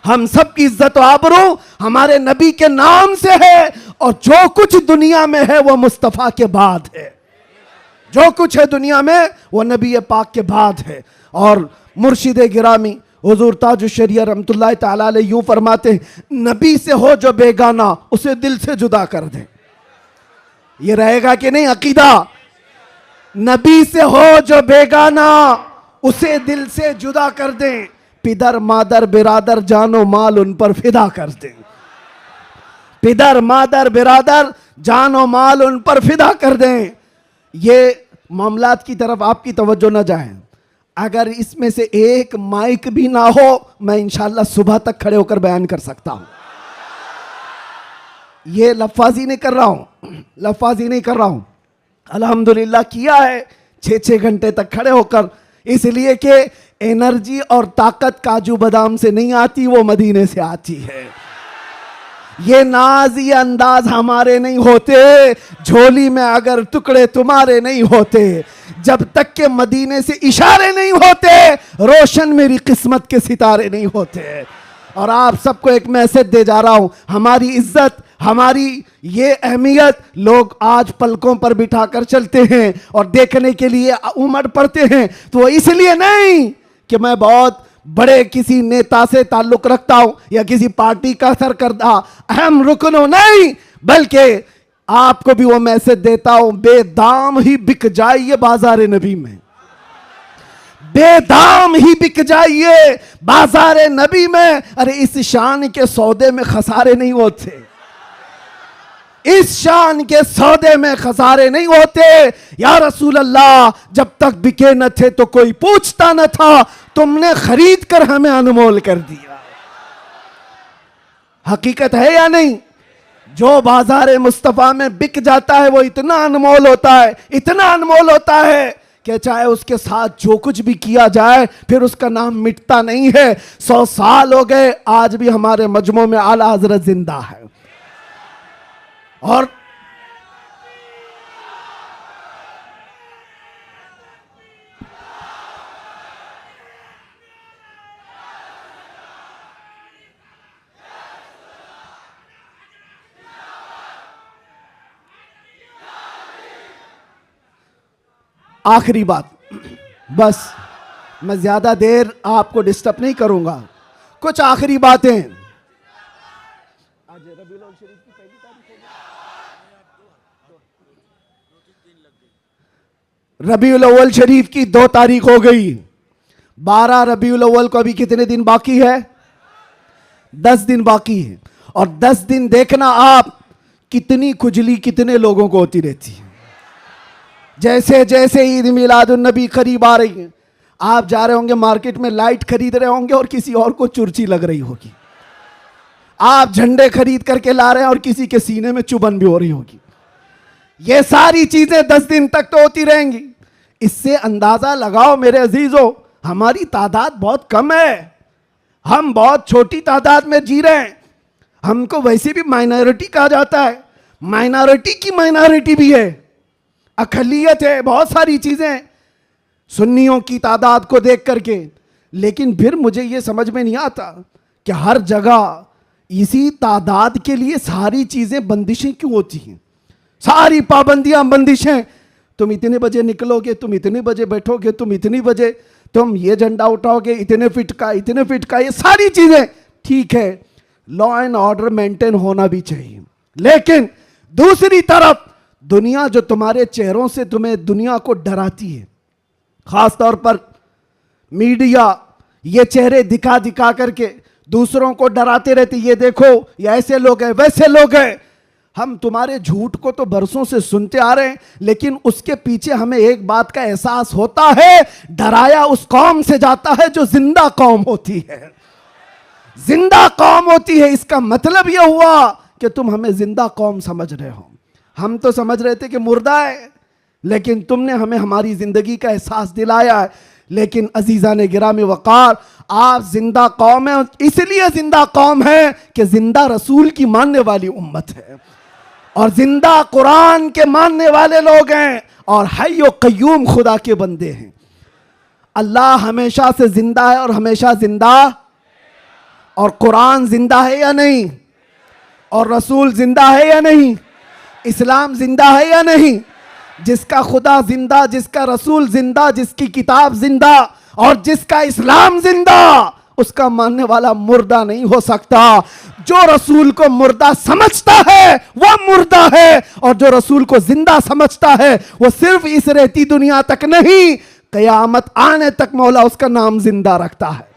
S1: हम सब की इज्जत व आबरू हमारे नबी के नाम से है, और जो कुछ दुनिया में है वो मुस्तफ़ा के बाद है। जो कुछ है दुनिया में वो नबी पाक के बाद है। और मुर्शिद गिरामी हुजूर ताजुश शरिया रहमतुल्लाह ताला अलैह यूं फरमाते हैं, नबी से हो जो बेगाना उसे दिल से जुदा कर दे। ये रहेगा कि नहीं अकीदा? नबी से हो जो बेगाना उसे दिल से जुदा कर दें, पिदर मादर बिरादर जानो माल उन पर फिदा कर दें। पिदर मादर बिरादर जानो माल उन पर फिदा कर दें। ये मामलात की तरफ आपकी तवज्जो न जाए। अगर इसमें से एक माइक भी ना हो, मैं इंशाल्लाह सुबह तक खड़े होकर बयान कर सकता हूं। ये लफाजी नहीं कर रहा हूं, लफाजी नहीं कर रहा हूं। अल्हम्दुलिल्लाह किया है 6-6 घंटे तक खड़े होकर, इसलिए कि एनर्जी और ताकत काजू बादाम से नहीं आती, वो मदीने से आती है। ये नाज ये अंदाज हमारे नहीं होते, झोली में अगर टुकड़े तुम्हारे नहीं होते, जब तक के मदीने से इशारे नहीं होते, रोशन मेरी किस्मत के सितारे नहीं होते। और आप सबको एक मैसेज दे जा रहा हूं, हमारी इज्जत, हमारी ये अहमियत लोग आज पलकों पर बिठाकर चलते हैं और देखने के लिए उमड़ पड़ते हैं। तो वो इसलिए नहीं कि मैं बहुत बड़े किसी नेता से ताल्लुक रखता हूं या किसी पार्टी का सरकर्दा अहम रुकन हो, नहीं, बल्कि आपको भी वो मैसेज देता हूं, बेदाम ही बिक जाइए बाजार नबी में, बेदाम ही बिक जाइए बाजार नबी में। अरे इस शान के सौदे में खसारे नहीं होते, इस शान के सौदे में खसारे नहीं होते। या रसूल अल्लाह, जब तक बिके न थे तो कोई पूछता न था, तुमने खरीद कर हमें अनमोल कर दिया। हकीकत है या नहीं? जो बाजार मुस्तफा में बिक जाता है वो इतना अनमोल होता है, इतना अनमोल होता है कि चाहे उसके साथ जो कुछ भी किया जाए फिर उसका नाम मिटता नहीं है। 100 साल हो गए, आज भी हमारे मजमू में आला हजरत जिंदा है। और आखिरी बात, बस मैं ज्यादा देर आपको डिस्टर्ब नहीं करूंगा, कुछ आखिरी बातें। रबीउल अव्वल शरीफ की 2 तारीख हो गई, 12 रबीउल अव्वल को अभी कितने दिन बाकी है? 10 दिन बाकी है। और 10 दिन देखना आप कितनी खुजली कितने लोगों को होती रहती है। जैसे जैसे ईद मिलादुन नबी करीब आ रही है, आप जा रहे होंगे मार्केट में, लाइट खरीद रहे होंगे और किसी और को चुर्ची लग रही होगी। आप झंडे खरीद करके ला रहे हैं और किसी के सीने में चुभन भी हो रही होगी। ये सारी चीजें 10 दिन तक तो होती रहेंगी। इससे अंदाजा लगाओ मेरे अजीजों, हमारी तादाद बहुत कम है, हम बहुत छोटी तादाद में जी रहे हैं। हमको वैसे भी माइनॉरिटी कहा जाता है, माइनॉरिटी की माइनॉरिटी भी है, अकलियत है, बहुत सारी चीजें सुन्नियों की तादाद को देख करके। लेकिन फिर मुझे यह समझ में नहीं आता कि हर जगह इसी तादाद के लिए सारी चीजें बंदिशें क्यों होती हैं, सारी पाबंदियां बंदिशें। तुम इतने बजे निकलोगे, तुम इतने बजे बैठोगे, तुम इतनी बजे तुम ये झंडा उठाओगे, इतने फिट का, इतने फिट का, ये सारी चीजें ठीक है, लॉ एंड ऑर्डर मेंटेन होना भी चाहिए। लेकिन दूसरी तरफ दुनिया जो तुम्हारे चेहरों से तुम्हें दुनिया को डराती है, खास तौर पर मीडिया ये चेहरे दिखा दिखा करके दूसरों को डराते रहते, ये देखो ये ऐसे लोग हैं, वैसे लोग हैं। हम तुम्हारे झूठ को तो बरसों से सुनते आ रहे हैं, लेकिन उसके पीछे हमें एक बात का एहसास होता है, डराया उस कौम से जाता है जो जिंदा कौम होती है, जिंदा कौम होती है। इसका मतलब यह हुआ कि तुम हमें जिंदा कौम समझ रहे हो, हम तो समझ रहे थे कि मुर्दा है, लेकिन तुमने हमें हमारी जिंदगी का एहसास दिलाया है। लेकिन अजीजा ने गिरामी वकार, आप जिंदा कौम है, इसलिए जिंदा कौम है कि जिंदा रसूल की मानने वाली उम्मत है और जिंदा कुरान के मानने वाले लोग हैं।
S4: और हय्यो कय्यूम खुदा के बंदे हैं। अल्लाह हमेशा से जिंदा है और हमेशा जिंदा, और कुरान जिंदा है या नहीं, और रसूल जिंदा है या नहीं, इस्लाम जिंदा है या नहीं। जिसका खुदा जिंदा, जिसका रसूल जिंदा, जिसकी किताब जिंदा और जिसका इस्लाम जिंदा, उसका मानने वाला मुर्दा नहीं हो सकता। जो रसूल को मुर्दा समझता है वह मुर्दा है, और जो रसूल को जिंदा समझता है वो सिर्फ इस रेती दुनिया तक नहीं, कयामत आने तक मौला उसका नाम जिंदा रखता है।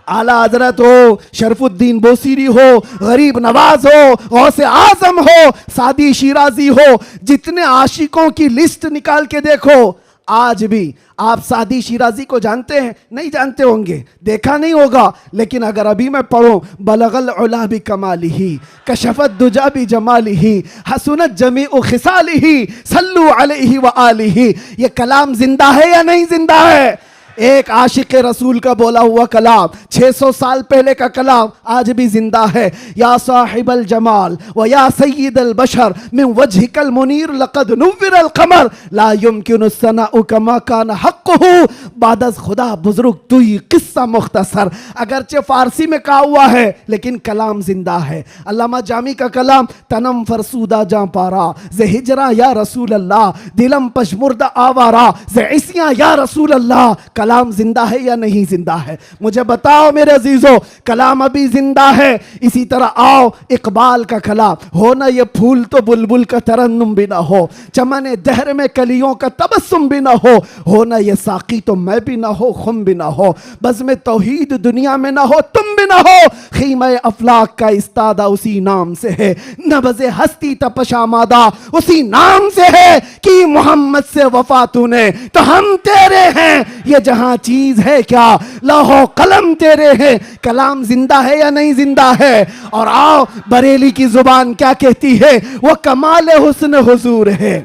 S4: आला हजरत हो, शरफुद्दीन बोसीरी हो, गरीब नवाज हो, गौसे आजम हो, सादी शिराजी हो, जितने आशिकों की लिस्ट निकाल के देखो, आज भी आप सादी शिराजी को जानते हैं? नहीं जानते होंगे, देखा नहीं होगा, लेकिन अगर अभी मैं पढ़ूं, बलगल उला भी कमाली ही, कशफत दुजा भी जमाली ही, हसनत जमी उ खिसाली ही, सल्लू अलैहि व आलिही, ये कलाम जिंदा है या नहीं जिंदा है? एक आशिक रसूल का बोला हुआ कलाम 600 साल पहले का कलाम आज भी जिंदा है। या साहिबल जमाल व या सय्यिदल बशर मिन वजहिकल मुनीर लक़द नुव्विरल क़मर ला युमकिनु सनाउ कमा कान हक़्क़ुहु बादज़ खुदा बुजुर्ग तुई किस्सा मुख्तसर। अगरचे फारसी में कहा हुआ है लेकिन कलाम जिंदा है। अल्लामा जामी का कलाम तनम फरसूदा जां पारा ज़े हिजरा या रसूल अल्लाह, दिलम पशमुर्दा आवारा ज़े इसिया या रसूल अल्लाह। कलाम जिंदा है या नहीं जिंदा है? मुझे बताओ मेरे अजीजों, कलाम अभी जिंदा है। इसी तरह आओ इकबाल का कलाम, हो ना ये फूल तो बुलबुल का तरन्नुम भी ना हो, चमने दहर में कलियों का तबस्सुम भी ना हो ना ये साकी तो मैं भी ना हो, खुम भी ना हो, बस में तौहीद दुनिया में ना हो, तुम भी ना हो, खीमा अफलाक का इस्तादा उसी नाम से है, नबज़े हस्ती तपशामादा उसी नाम से है कि मोहम्मद से वफा तूने तो हम तेरे हैं, ये जहां चीज है क्या लौहो कलम तेरे हैं। कलाम जिंदा है या नहीं जिंदा है? और आओ बरेली की जुबान क्या कहती है, वो कमाल हुस्न हुजूर है,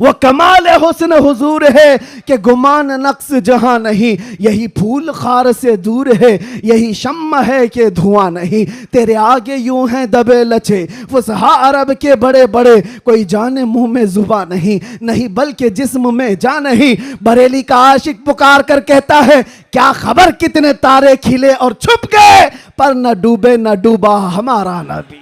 S4: वो कमाल हुस्न हुजूर है कि गुमान नक्स जहां नहीं, यही फूल खार से दूर है, यही शम्मा है कि धुआं नहीं, तेरे आगे यूं हैं दबे लचे फुसहा अरब के बड़े बड़े, कोई जाने मुंह में जुबा नहीं, नहीं बल्कि जिस्म में जा नहीं। बरेली का आशिक पुकार कर कहता है, क्या खबर कितने तारे खिले और छुप गए, पर न डूबे न डूबा हमारा नबी।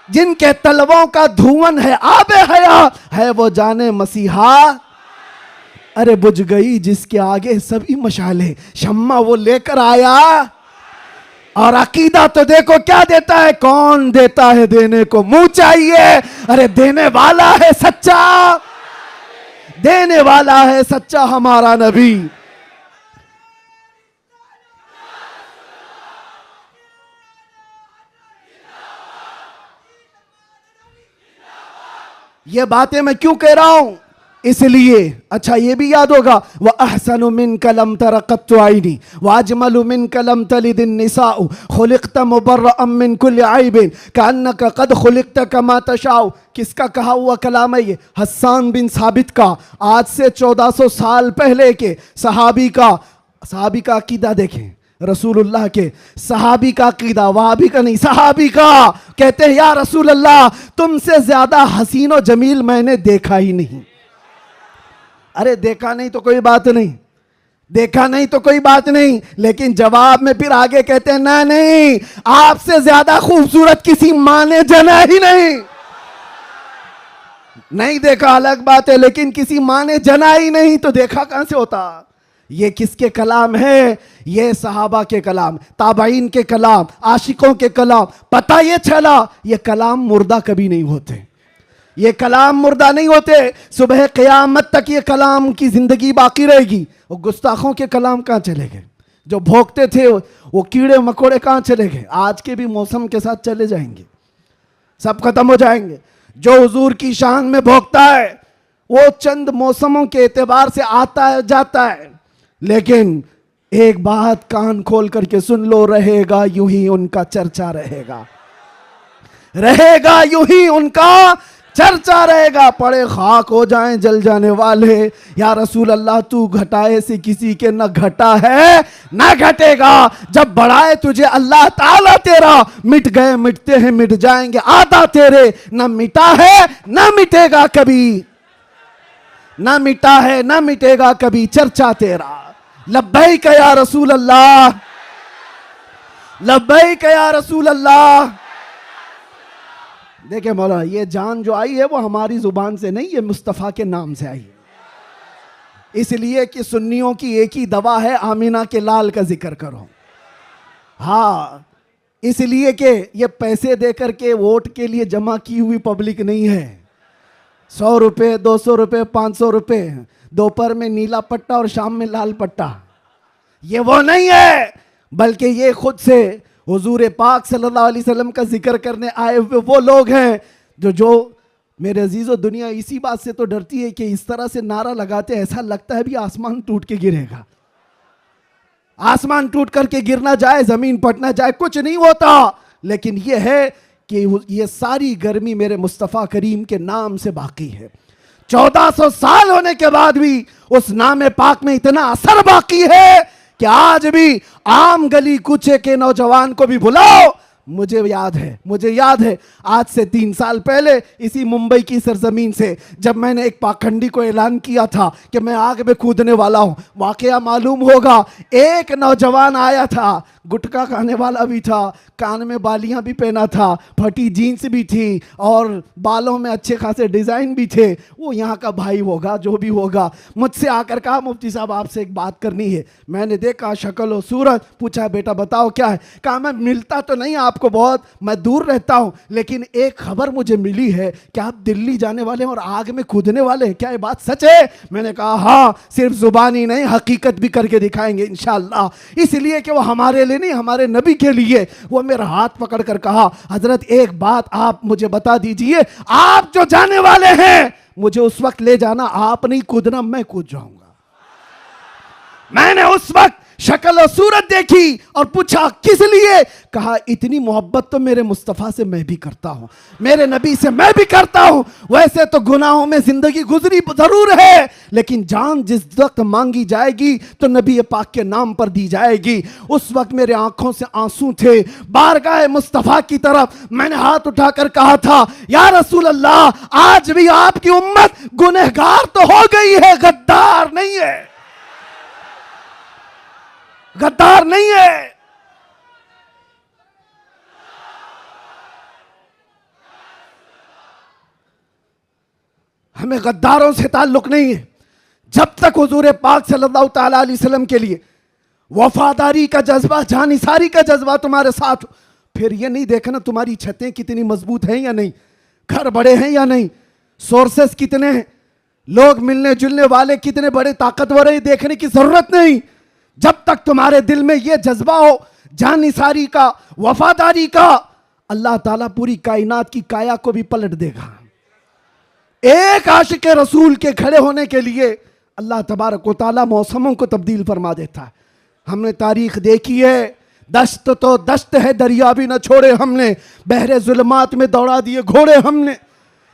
S4: जिनके तलवों का धुआं है आबे हया है, वो जाने मसीहा। अरे बुझ गई जिसके आगे सभी मशाले, शम्मा वो लेकर आया। और अकीदा तो देखो क्या देता है, कौन देता है देने को मुंह चाहिए। अरे देने वाला है सच्चा, देने वाला है सच्चा हमारा नबी। ये बातें मैं क्यों कह रहा हूं, इसलिए अच्छा ये भी याद होगा, वह अहसनु मिन कलम तरक़त्तु आइनी व अजमलु मिन कलम तलिदिन निसाउ खुलिक़्त मुबर्रअम मिन कुल्लि ऐबिन कअन्नका क़द खुलिक़्त कमा तशाउ। किसका कहा हुआ कलाम है ये? हस्सान बिन साबित का, आज से 1400 साल पहले के सहाबी का अकीदा देखें, रसूलुल्लाह के सहाबी का अकीदा, वहाबी का नहीं, सहाबी का। कहते हैं या रसूल अल्लाह तुमसे ज्यादा हसीन और जमील मैंने देखा ही नहीं। अरे देखा नहीं तो कोई बात नहीं, देखा नहीं तो कोई बात नहीं, लेकिन जवाब में फिर आगे कहते हैं ना नहीं, आपसे ज्यादा खूबसूरत किसी माँ ने जना ही नहीं। नहीं देखा अलग बात है, लेकिन किसी माँ ने जना ही नहीं तो देखा कहां से होता। ये किसके कलाम है? ये सहाबा के कलाम, ताबाइन के कलाम, आशिकों के कलाम। पता ये चला ये कलाम मुर्दा कभी नहीं होते, ये कलाम मुर्दा नहीं होते। सुबह क़यामत तक ये कलाम की जिंदगी बाकी रहेगी। वो गुस्ताखों के कलाम कहाँ चले गए? जो भोंकते थे वो कीड़े मकोड़े कहाँ चले गए? आज के भी मौसम के साथ चले जाएंगे, सब खत्म हो जाएंगे। जो हुजूर की शान में भोंकता है वो चंद मौसमों के एतबार से आता है जाता है, लेकिन एक बात कान खोल करके सुन लो, रहेगा यूं ही उनका चर्चा रहेगा, रहेगा यूं ही उनका चर्चा रहेगा। पड़े खाक हो जाएं जल जाने वाले, या रसूल अल्लाह तू घटाए से किसी के न घटा है न घटेगा। जब बढ़ाए तुझे अल्लाह ताला तेरा, मिट गए मिटते हैं मिट जाएंगे आदा तेरे, न मिटा है न मिटेगा कभी। ना मिटा है ना मिटेगा कभी चर्चा तेरा। लब्बैक या रसूल अल्लाह, लब्बैक या रसूल अल्लाह। देखिए मौलाना, ये जान जो आई है वो हमारी जुबान से नहीं, ये मुस्तफ़ा के नाम से आई है। इसलिए कि सुन्नियों की एक ही दवा है, आमीना के लाल का जिक्र करो। हाँ, इसलिए कि ये पैसे देकर के वोट के लिए जमा की हुई पब्लिक नहीं है। 100 रुपये, 200 रुपये, 500 रुपये, दोपहर में नीला पट्टा और शाम में लाल पट्टा, ये वो नहीं है, बल्कि ये खुद से हुजूर पाक सल्लल्लाहु अलैहि वसल्लम का जिक्र करने आए हुए वो लोग हैं जो मेरे अजीज़ों, दुनिया इसी बात से तो डरती है कि इस तरह से नारा लगाते ऐसा लगता है भी आसमान टूट के गिरेगा। आसमान टूट करके गिरना जाए, जमीन फटना जाए, कुछ नहीं होता। लेकिन यह है कि ये सारी गर्मी मेरे मुस्तफ़ा करीम के नाम से बाकी है। 1400 साल होने के बाद भी उस नाम पाक में इतना असर बाकी है कि आज भी आम गली कूचे के नौजवान को भी बुलाओ। मुझे याद है आज से 3 साल पहले इसी मुंबई की सरजमीन से जब मैंने एक पाखंडी को ऐलान किया था कि मैं आग में कूदने वाला हूं, वाकया मालूम होगा एक नौजवान आया था, गुटखा खाने वाला भी था, कान में बालियां भी पहना था, फटी जीन्स भी थी और बालों में अच्छे खासे डिज़ाइन भी थे। वो यहाँ का भाई होगा, जो भी होगा, मुझसे आकर कहा मुफ्ती साहब आपसे एक बात करनी है। मैंने देखा शक्ल और सूरत, पूछा बेटा बताओ क्या है। कहा मैं मिलता तो नहीं आपको बहुत, मैं दूर रहता हूँ, लेकिन एक खबर मुझे मिली है कि आप दिल्ली जाने वाले हैं और आग में कूदने वाले हैं, क्या ये बात सच है? मैंने कहा हाँ, सिर्फ जुबानी नहीं हकीकत भी करके दिखाएंगे इंशाअल्लाह। इसलिए कि वो हमारे लिए नहीं, हमारे नबी के लिए। वो मेरा हाथ पकड़ कर कहा हजरत एक बात आप मुझे बता दीजिए, आप जो जाने वाले हैं मुझे उस वक्त ले जाना, आप नहीं कूदना, मैं कूद जाऊंगा। मैंने उस वक्त शक्ल और सूरत देखी और पूछा किस लिए? कहा इतनी मोहब्बत तो मेरे मुस्तफ़ा से मैं भी करता हूं, मेरे नबी से मैं भी करता हूं। वैसे तो गुनाहों में जिंदगी गुजरी जरूर है, लेकिन जान जिस वक्त मांगी जाएगी तो नबी पाक के नाम पर दी जाएगी। उस वक्त मेरे आंखों से आंसू थे, बारगाह मुस्तफ़ा की तरफ मैंने हाथ उठाकर कहा था या रसूल अल्लाह, आज भी आपकी उम्मत गुनहगार तो हो गई है, गद्दार नहीं है, गद्दार नहीं है। हमें गद्दारों से ताल्लुक नहीं है। जब तक हुजूर पाक सल्लल्लाहु ताला अलैहि वसल्लम के लिए वफादारी का जज्बा, जानिसारी का जज्बा तुम्हारे साथ, फिर ये नहीं देखना तुम्हारी छतें कितनी मजबूत हैं या नहीं, घर बड़े हैं या नहीं, सोर्सेस कितने हैं, लोग मिलने जुलने वाले कितने बड़े ताकतवर हैं, देखने की जरूरत नहीं। जब तक तुम्हारे दिल में यह जज्बा हो जानिसारी का, वफादारी का, अल्लाह ताला पूरी कायनात की काया को भी पलट देगा। एक आशिक रसूल के खड़े होने के लिए अल्लाह तबारक व तआला मौसमों को तब्दील फरमा देता है। हमने तारीख देखी है, दश्त तो दश्त है, दरिया भी न छोड़े हमने, बहरे जुल्मात में दौड़ा दिए घोड़े हमने।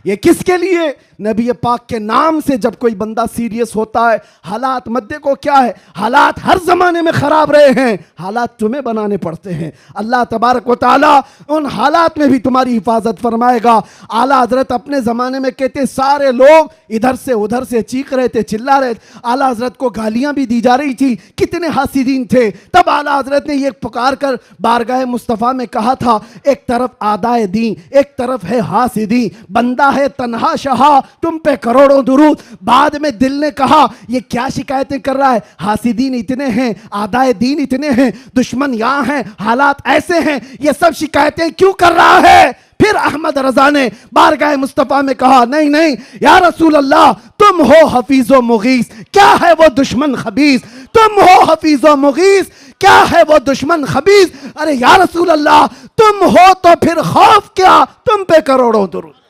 S4: ये किसके लिए? नबी पाक के नाम से जब कोई बंदा सीरियस होता है, हालात मत देखो क्या है, हालात हर जमाने में खराब रहे हैं, हालात तुम्हें बनाने पड़ते हैं। अल्लाह तबारक व तआला उन हालात में भी तुम्हारी हिफाजत फरमाएगा। आला हजरत अपने जमाने में कहते सारे लोग इधर से उधर से चीख रहे थे, चिल्ला रहे थे, आला हजरत को गालियां भी दी जा रही थी, कितने हासिदीन थे। तब आला हजरत ने ये पुकार कर बारगाह मुस्तफ़ा में कहा था, एक तरफ आदाए दी, एक तरफ है हासिदी, बंदा है तन्हा शहा, तुम पे करोड़ों दुरूद। बाद में दिल ने कहा ये क्या शिकायतें कर रहा है, हासिदीन इतने हैं, आदाए दीन इतने हैं, दुश्मन यहाँ हैं, हालात ऐसे हैं, ये सब शिकायतें क्यों कर रहा है? फिर अहमद रजा ने बारगाह मुस्तफ़ा में कहा नहीं नहीं या रसूल अल्लाह, तुम हो हफीज़ो मुगीस, क्या है वो दुश्मन खबीस, तुम हो हफीज़ो मुगीस, क्या है वो दुश्मन खबीस। अरे या रसूल अल्लाह, तुम हो तो फिर खौफ क्या, तुम पे करोड़ों दुरूद।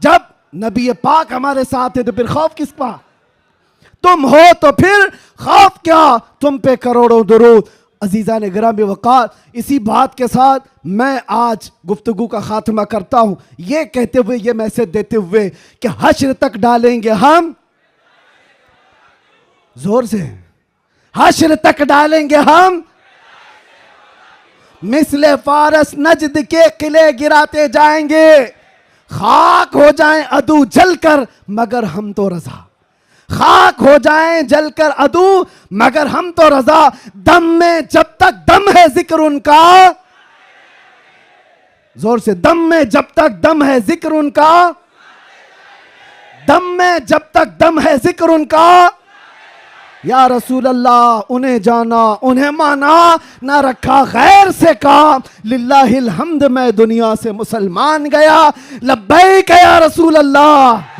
S4: जब नबी पाक हमारे साथ है तो फिर खौफ किसका? तुम हो तो फिर खौफ क्या, तुम पे करोड़ों दुरूद। अजीज़ा ने गिरामी वक़ार, इसी बात के साथ मैं आज गुफ्तगू का खात्मा करता हूं, ये कहते हुए, ये मैसेज देते हुए कि हश्र तक डालेंगे हम, जोर से, हश्र तक डालेंगे हम, मिसले फारस नजद के किले गिराते जाएंगे, खाक हो जाएं अदू जलकर मगर हम तो रजा, खाक हो जाएं जलकर अदू मगर हम तो रजा, दम में जब तक दम है जिक्र उनका, जोर से, दम में जब तक दम है जिक्र उनका, दम में जब तक दम है जिक्र उनका, या रसूल अल्लाह उन्हें जाना उन्हें माना, ना रखा गैर से काम, लिल्लाहिल हम्द मैं दुनिया से मुसलमान गया, लब्बैक या रसूल अल्लाह।